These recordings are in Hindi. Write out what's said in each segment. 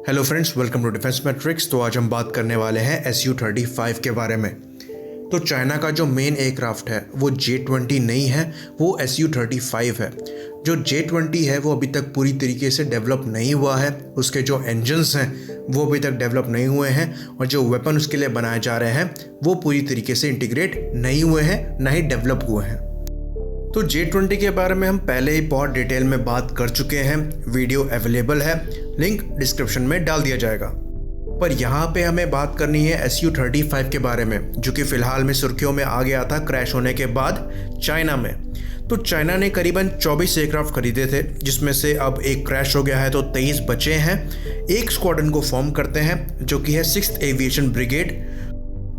Hello friends, welcome to Defence Matrix. तो आज हम बात करने वाले हैं Su-35 के बारे में। तो चाइना का जो मेन एयरक्राफ्ट है वो J-20 नहीं है, वो Su-35 है। जो J-20 है वो अभी तक पूरी तरीके से डेवलप नहीं हुआ है, उसके जो इंजन्स हैं वो अभी तक डेवलप नहीं हुए हैं और जो वेपन उसके लिए बनाए जा रहे हैं वो पूरी तरीके से इंटीग्रेट नहीं हुए हैं, ना ही डेवलप हुए हैं। तो J-20 के बारे में हम पहले ही बहुत डिटेल में बात कर चुके हैं, वीडियो अवेलेबल है, लिंक डिस्क्रिप्शन में डाल दिया जाएगा। पर यहाँ पे हमें बात करनी है Su-35 के बारे में, जो कि फ़िलहाल में सुर्खियों में आ गया था क्रैश होने के बाद चाइना में। तो चाइना ने करीबन 24 एयरक्राफ्ट खरीदे थे, जिसमें से अब एक क्रैश हो गया है तो 23 बचे हैं। एक स्क्वाड्रन को फॉर्म करते हैं जो कि है 6th एविएशन ब्रिगेड।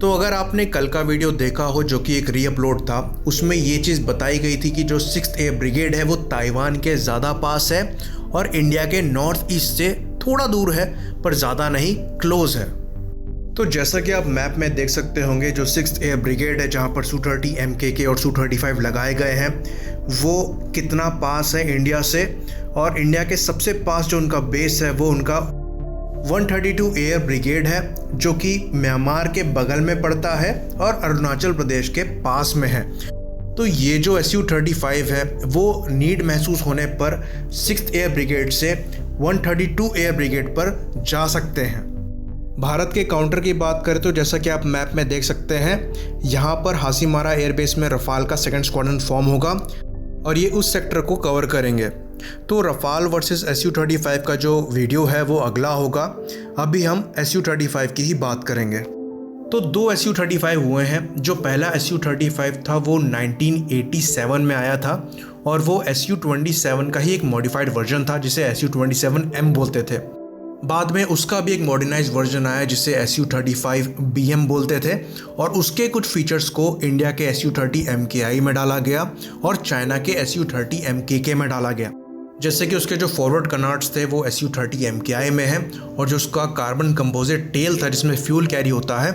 तो अगर आपने कल का वीडियो देखा हो जो कि एक रीअपलोड था, उसमें ये चीज़ बताई गई थी कि जो 6th एयर ब्रिगेड है वो ताइवान के ज़्यादा पास है और इंडिया के नॉर्थ ईस्ट से थोड़ा दूर है, पर ज़्यादा नहीं, क्लोज है। तो जैसा कि आप मैप में देख सकते होंगे, जो 6th एयर ब्रिगेड है जहाँ पर Su-30 MKK और Su-35 लगाए गए हैं, वो कितना पास है इंडिया से। और इंडिया के सबसे पास जो उनका बेस है वो उनका 132 एयर ब्रिगेड है, जो कि म्यांमार के बगल में पड़ता है और अरुणाचल प्रदेश के पास में है। तो ये जो Su-35 है वो नीड महसूस होने पर 6th एयर ब्रिगेड से 132 एयर ब्रिगेड पर जा सकते हैं। भारत के काउंटर की बात करें तो जैसा कि आप मैप में देख सकते हैं, यहाँ पर हासीमारा एयरबेस में रफाल का 2nd स्क्वाड्रन फॉर्म होगा और ये उस सेक्टर को कवर करेंगे। तो रफाल वर्सेस Su-35 का जो वीडियो है वो अगला होगा। अभी हम Su-35 की ही बात करेंगे। तो 2 Su-35 हुए हैं। जो पहला Su-35 था वो 1987 में आया था और वो Su-27 का ही एक मॉडिफाइड वर्जन था जिसे Su-27M बोलते थे। बाद में उसका भी एक मॉडर्नाइज वर्जन आया जिसे Su-35BM बोलते थे और उसके कुछ फीचर्स को इंडिया के Su-30 MKI में डाला गया और चाइना के Su-30 MKK में डाला गया। जैसे कि उसके जो फॉरवर्ड कनार्ड्स थे वो Su-30 MKI में है और जो उसका कार्बन कंपोजिट टेल था जिसमें फ्यूल कैरी होता है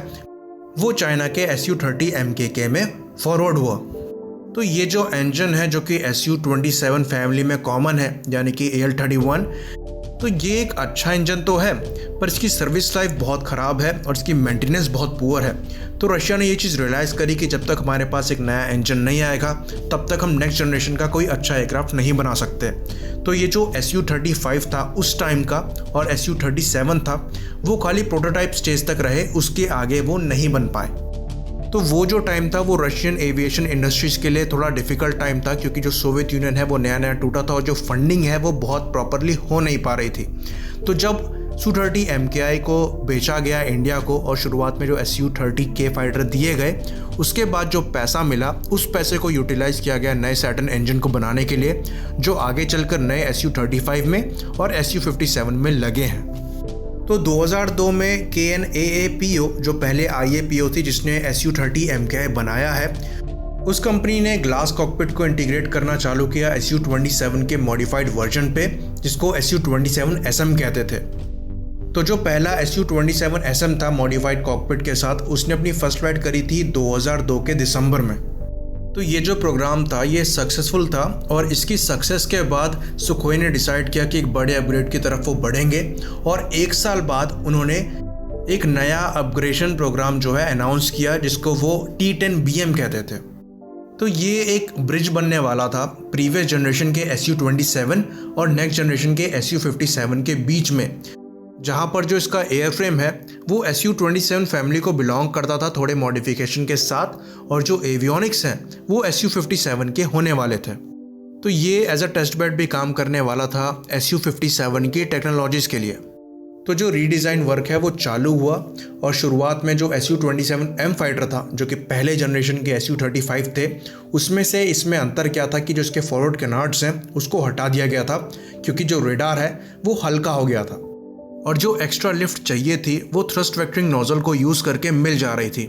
वो चाइना के Su-30 MKK में फॉरवर्ड हुआ। तो ये जो इंजन है जो कि Su-27 फैमिली में कॉमन है, यानी कि AL-31, तो ये एक अच्छा इंजन तो है पर इसकी सर्विस लाइफ बहुत ख़राब है और इसकी मेंटेनेंस बहुत पुअर है। तो रशिया ने ये चीज़ रियलाइज़ करी कि जब तक हमारे पास एक नया इंजन नहीं आएगा तब तक हम नेक्स्ट जनरेशन का कोई अच्छा एयरक्राफ्ट नहीं बना सकते। तो ये जो Su-35 था उस टाइम का और Su-37 था वो खाली प्रोटोटाइप स्टेज तक रहे, उसके आगे वो नहीं बन पाए। तो वो जो टाइम था वो रशियन एविएशन इंडस्ट्रीज़ के लिए थोड़ा डिफ़िकल्ट टाइम था, क्योंकि जो सोवियत यूनियन है वो नया नया टूटा था और जो फंडिंग है वो बहुत प्रॉपरली हो नहीं पा रही थी। तो जब Su-30 MKI को बेचा गया इंडिया को और शुरुआत में जो Su-30K फाइटर दिए गए, उसके बाद जो पैसा मिला उस पैसे को यूटिलाइज़ किया गया नए सैटर्न इंजन को बनाने के लिए, जो आगे चलकर नए Su-35 में और Su-57 में लगे हैं। तो 2002 में KNAAPO, जो पहले IAPO थी जिसने Su-30 MKI बनाया है, उस कंपनी ने ग्लास कॉकपिट को इंटीग्रेट करना चालू किया Su-27 के मॉडिफाइड वर्जन पे, जिसको Su-27SM कहते थे। तो जो पहला Su-27SM था मॉडिफाइड कॉकपिट के साथ, उसने अपनी फर्स्ट फ्लाइट करी थी 2002 के दिसंबर में। तो ये जो प्रोग्राम था ये सक्सेसफुल था और इसकी सक्सेस के बाद सुखोई ने डिसाइड किया कि एक बड़े अपग्रेड की तरफ वो बढ़ेंगे और 1 साल बाद उन्होंने एक नया अपग्रेडेशन प्रोग्राम जो है अनाउंस किया, जिसको वो T-10BM कहते थे। तो ये एक ब्रिज बनने वाला था प्रीवियस जनरेशन के Su-27 और नेक्स्ट जनरेशन के Su-57 के बीच में, जहाँ पर जो इसका एयरफ्रेम है वो Su-27 फैमिली को बिलोंग करता था थोड़े मॉडिफिकेशन के साथ, और जो एवियोनिक्स हैं वो Su-57 के होने वाले थे। तो ये एज अ टेस्ट बेड भी काम करने वाला था Su-57 की टेक्नोलॉजीज़ के लिए। तो जो रीडिज़ाइन वर्क है वो चालू हुआ और शुरुआत में जो Su-27M फाइटर था, जो कि पहले जनरेशन के Su-35 थे, उसमें से इसमें अंतर क्या था कि जो इसके फॉरवर्ड कैनार्ड्स हैं उसको हटा दिया गया था, क्योंकि जो रेडार है वो हल्का हो गया था और जो एक्स्ट्रा लिफ्ट चाहिए थी वो थ्रस्ट वेक्टरिंग नोजल को यूज़ करके मिल जा रही थी।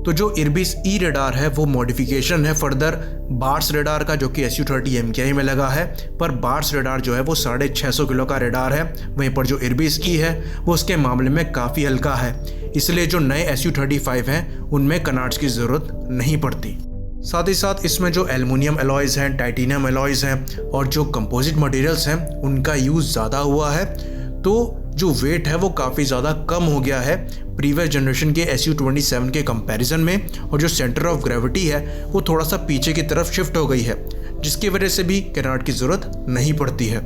तो जो इर्बिस ई रेडार है वो मॉडिफिकेशन है फर्दर बार्स रेडार का, जो कि Su-30 MKI में लगा है, पर बार्स रेडार जो है वो 650 किलो का रेडार है, वहीं पर जो इर्बिस ई है वो उसके मामले में काफ़ी हल्का है, इसलिए जो नए Su-35 हैं उनमें कनार्ड्स की ज़रूरत नहीं पड़ती। साथ ही साथ इसमें जो एल्युमिनियम एलॉयज़ हैं, टाइटेनियम एलॉयज़ हैं और जो कंपोजिट मटेरियल्स हैं उनका यूज़ ज़्यादा हुआ है। तो जो वेट है वो काफ़ी ज़्यादा कम हो गया है प्रीवियस जनरेशन के Su-27 के कंपैरिजन में, और जो सेंटर ऑफ ग्रेविटी है वो थोड़ा सा पीछे की तरफ शिफ्ट हो गई है, जिसकी वजह से भी कैनॉट की ज़रूरत नहीं पड़ती है।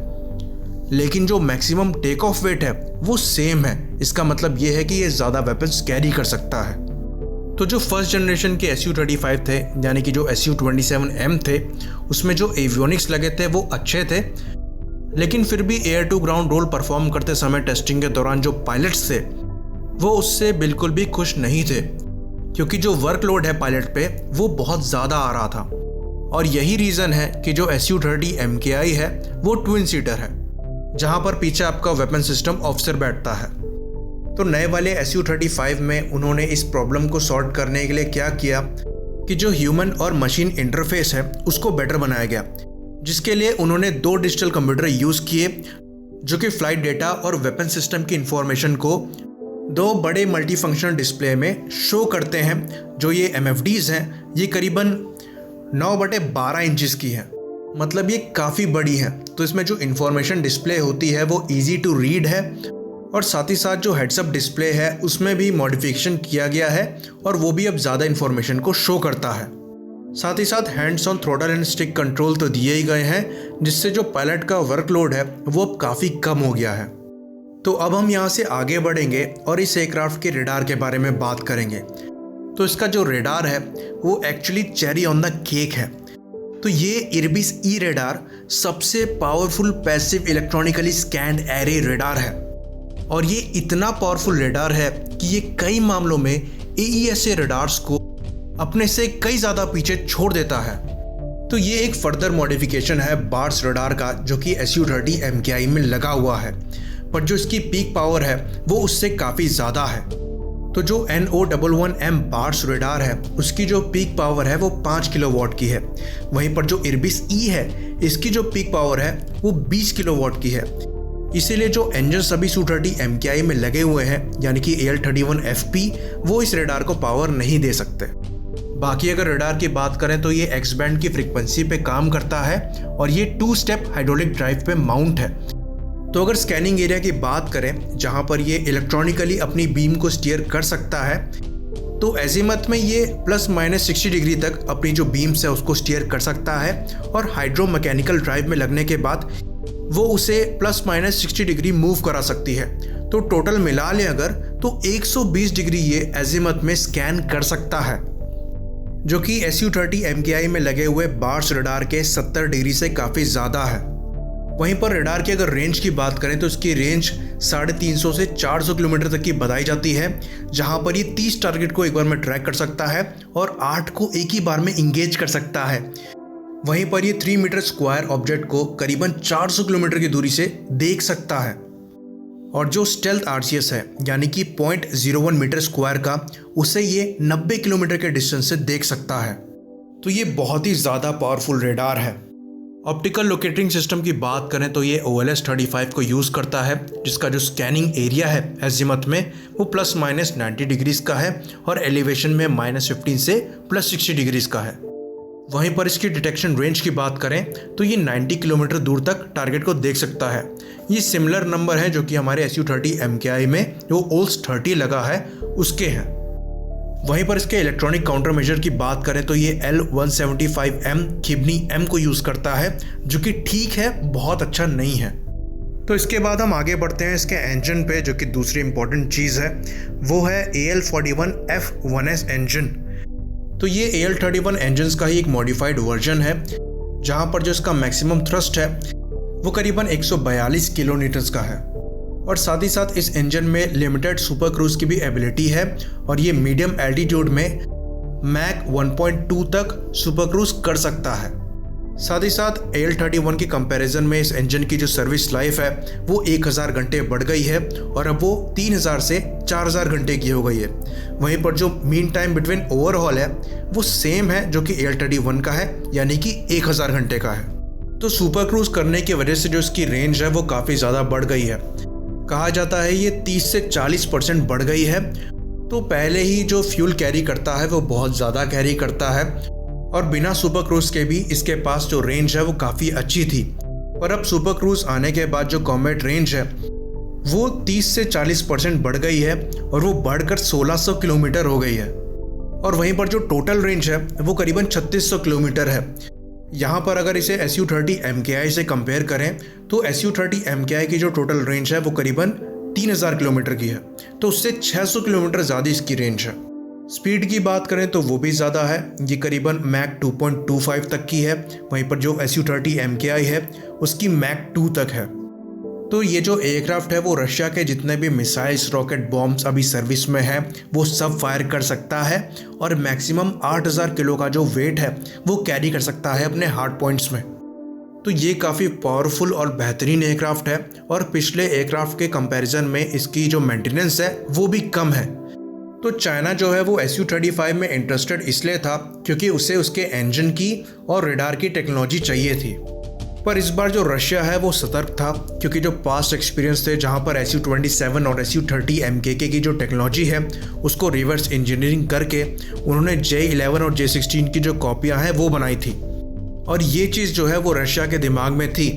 लेकिन जो मैक्सिमम टेक ऑफ वेट है वो सेम है। इसका मतलब ये है कि ये ज़्यादा वेपन्स कैरी कर सकता है। तो जो फर्स्ट जनरेशन के Su-35 थे, यानी कि जो Su-27M थे, उसमें जो एवियोनिक्स लगे थे वो अच्छे थे, लेकिन फिर भी air to ground role perform करते समय टेस्टिंग के दौरान जो पायलट्स थे वो उससे बिल्कुल भी खुश नहीं थे, क्योंकि जो वर्कलोड है पायलट पे वो बहुत ज़्यादा आ रहा था। और यही रीज़न है कि जो Su-30 MKI है वो ट्विन सीटर है, जहाँ पर पीछे आपका वेपन सिस्टम ऑफिसर बैठता है। तो नए वाले Su-35 में उन्होंने इस प्रॉब्लम को सॉल्व करने के लिए क्या किया कि जो ह्यूमन और मशीन इंटरफेस है उसको बेटर बनाया गया, जिसके लिए उन्होंने 2 डिजिटल कंप्यूटर यूज़ किए जो कि फ्लाइट डेटा और वेपन सिस्टम की इंफॉर्मेशन को 2 बड़े मल्टीफंक्शनल डिस्प्ले में शो करते हैं। जो ये MFDs हैं ये करीबन 9/12 इंचज़ की है, मतलब ये काफ़ी बड़ी है। तो इसमें जो इंफॉर्मेशन डिस्प्ले होती है वो ईजी टू रीड है, और साथ ही साथ जो हेड्सअप डिस्प्ले है उसमें भी मॉडिफिकेशन किया गया है, और वो भी अब ज़्यादा इंफॉर्मेशन को शो करता है। साथ ही साथ hands on throttle and stick control तो दिए ही गए हैं, जिससे जो पायलट का वर्कलोड है वो अब काफ़ी कम हो गया है। तो अब हम यहाँ से आगे बढ़ेंगे और इस एयरक्राफ्ट के रेडार के बारे में बात करेंगे। तो इसका जो रेडार है वो actually cherry on the cake है। तो ये इरबिस ई रेडार सबसे powerful passive electronically scanned array radar है, और ये इतना पावरफुल रेडार है कि ये कई मामलों में AESA रेडार्स को अपने से कई ज़्यादा पीछे छोड़ देता है। तो ये एक फर्दर मॉडिफिकेशन है बार्स रेडार का, जो कि Su-30 MKI में लगा हुआ है, पर जो इसकी पीक पावर है वो उससे काफ़ी ज़्यादा है। तो जो NO11M बार्स रेडार है उसकी जो पीक पावर है वो 5 किलोवाट की है, वहीं पर जो इरबिस ई है इसकी जो पीक पावर है वो 20 किलोवाट की है। इसीलिए जो इंजन सभी Su-30 MKI में लगे हुए हैं, यानी कि AL-31FP, वो इस रेडार को पावर नहीं दे सकते। बाकी अगर रेडार की बात करें तो ये एक्स बैंड की फ्रीक्वेंसी पे काम करता है, और ये 2 स्टेप हाइड्रोलिक ड्राइव पे माउंट है। तो अगर स्कैनिंग एरिया की बात करें जहाँ पर ये इलेक्ट्रॉनिकली अपनी बीम को स्टीयर कर सकता है, तो एजीमथ में ये ±60 डिग्री तक अपनी जो बीम्स है उसको स्टीयर कर सकता है, और हाइड्रो मैकेनिकल ड्राइव में लगने के बाद वो उसे ±60 डिग्री मूव करा सकती है। तो टोटल मिला लें अगर तो 120 डिग्री ये एजीमथ में स्कैन कर सकता है, जो कि Su-30 MKI में लगे हुए बार्स रेडार के 70 डिग्री से काफ़ी ज़्यादा है। वहीं पर रेडार की अगर रेंज की बात करें तो इसकी रेंज 350 से 400 किलोमीटर तक की बताई जाती है, जहां पर ये 30 टारगेट को एक बार में ट्रैक कर सकता है और 8 को एक ही बार में इंगेज कर सकता है। वहीं पर ये 3 मीटर स्क्वायर ऑब्जेक्ट को करीबन 400 किलोमीटर की दूरी से देख सकता है, और जो स्टेल्थ RCS है यानी कि 0.01 मीटर स्क्वायर का, उसे ये 90 किलोमीटर के डिस्टेंस से देख सकता है। तो ये बहुत ही ज़्यादा पावरफुल रेडार है। ऑप्टिकल लोकेटिंग सिस्टम की बात करें तो ये OLS-35 को यूज़ करता है, जिसका जो स्कैनिंग एरिया है एजीमथ में वो ±90 डिग्रीज का है, और एलिवेशन में -15 से +60 डिग्रीज का है। वहीं पर इसकी डिटेक्शन रेंज की बात करें तो ये 90 किलोमीटर दूर तक टारगेट को देख सकता है। ये सिमिलर नंबर है जो कि हमारे Su-30 MKI में जो OLS-30 लगा है उसके हैं। वहीं पर इसके इलेक्ट्रॉनिक काउंटर मेजर की बात करें तो ये L-175M खिबनी M को यूज़ करता है, जो कि ठीक है, बहुत अच्छा नहीं है। तो इसके बाद हम आगे बढ़ते हैं इसके इंजन पे, जो कि दूसरी इंपॉर्टेंट चीज़ है वो है AL-41F1S इंजन। तो ये AL-31 इंजन्स का ही एक मॉडिफाइड वर्जन है, जहाँ पर जो इसका मैक्सिमम थ्रस्ट है वो करीबन 142 किलो न्यूटन्स का है, और साथ ही साथ इस इंजन में लिमिटेड सुपर क्रूज की भी एबिलिटी है, और ये मीडियम एल्टीट्यूड में मैक 1.2 तक सुपर क्रूज कर सकता है। साथ ही साथ AL-31 की कंपैरिजन में इस इंजन की जो सर्विस लाइफ है वो 1000 घंटे बढ़ गई है, और अब वो 3000 से 4000 घंटे की हो गई है। वहीं पर जो मीन टाइम बिटवीन ओवरहॉल है वो सेम है जो कि AL-31 का है, यानी कि 1000 घंटे का है। तो सुपर क्रूज करने की वजह से जो इसकी रेंज है वो काफ़ी ज़्यादा बढ़ गई है। कहा जाता है ये 30 से 40% बढ़ गई है। तो पहले ही जो फ्यूल कैरी करता है वो बहुत ज़्यादा कैरी करता है, और बिना सुपर क्रूज के भी इसके पास जो रेंज है वो काफ़ी अच्छी थी। पर अब सुपर क्रूज आने के बाद जो कॉम्बैट रेंज है वो 30 से 40% बढ़ गई है और वो बढ़कर 1600 किलोमीटर हो गई है। और वहीं पर जो टोटल रेंज है वो करीबन 3600 किलोमीटर है। यहाँ पर अगर इसे Su-30 MKI से कंपेयर करें तो Su-30 MKI की जो टोटल रेंज है वो करीबन 3000 किलोमीटर की है, तो उससे 600 किलोमीटर ज़्यादा इसकी रेंज है। स्पीड की बात करें तो वो भी ज़्यादा है, ये करीबन मैक 2.25 तक की है। वहीं पर जो Su-30 MKI है उसकी मैक 2 तक है। तो ये जो एयरक्राफ्ट है वो रशिया के जितने भी मिसाइल्स, रॉकेट, बॉम्ब्स अभी सर्विस में है वो सब फायर कर सकता है और मैक्सिमम 8000 किलो का जो वेट है वो कैरी कर सकता है अपने हार्ड पॉइंट्स में। तो ये काफ़ी पावरफुल और बेहतरीन एयरक्राफ्ट है और पिछले एयरक्राफ्ट के कंपैरिजन में इसकी जो मेंटेनेंस है वो भी कम है। तो चाइना जो है वो Su-35 में इंटरेस्टेड इसलिए था क्योंकि उसे उसके इंजन की और रेडार की टेक्नोलॉजी चाहिए थी। पर इस बार जो रशिया है वो सतर्क था क्योंकि जो पास्ट एक्सपीरियंस थे जहां पर Su-27 और Su-30 MKK की जो टेक्नोलॉजी है उसको रिवर्स इंजीनियरिंग करके उन्होंने J-11 और J-16 की जो कॉपियां हैं वो बनाई थी और ये चीज़ जो है वो रशिया के दिमाग में थी,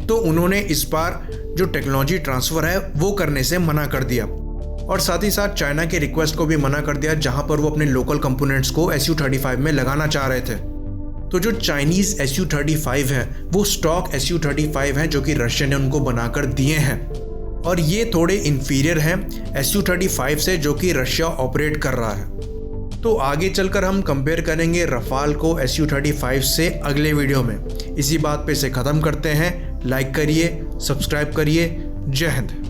तो उन्होंने इस बार जो टेक्नोलॉजी ट्रांसफ़र है वो करने से मना कर दिया और साथ ही साथ चाइना के रिक्वेस्ट को भी मना कर दिया जहाँ पर वो अपने लोकल कंपोनेंट्स को Su-35 में लगाना चाह रहे थे। तो जो चाइनीज़ Su-35 है वो स्टॉक Su-35 है जो कि रशिया ने उनको बनाकर दिए हैं और ये थोड़े इन्फीरियर हैं Su-35 से जो कि रशिया ऑपरेट कर रहा है। तो आगे चलकर हम कंपेयर करेंगे रफाल को Su-35 से अगले वीडियो में। इसी बात पे से ख़त्म करते हैं। लाइक करिए, सब्सक्राइब करिए। जय हिंद।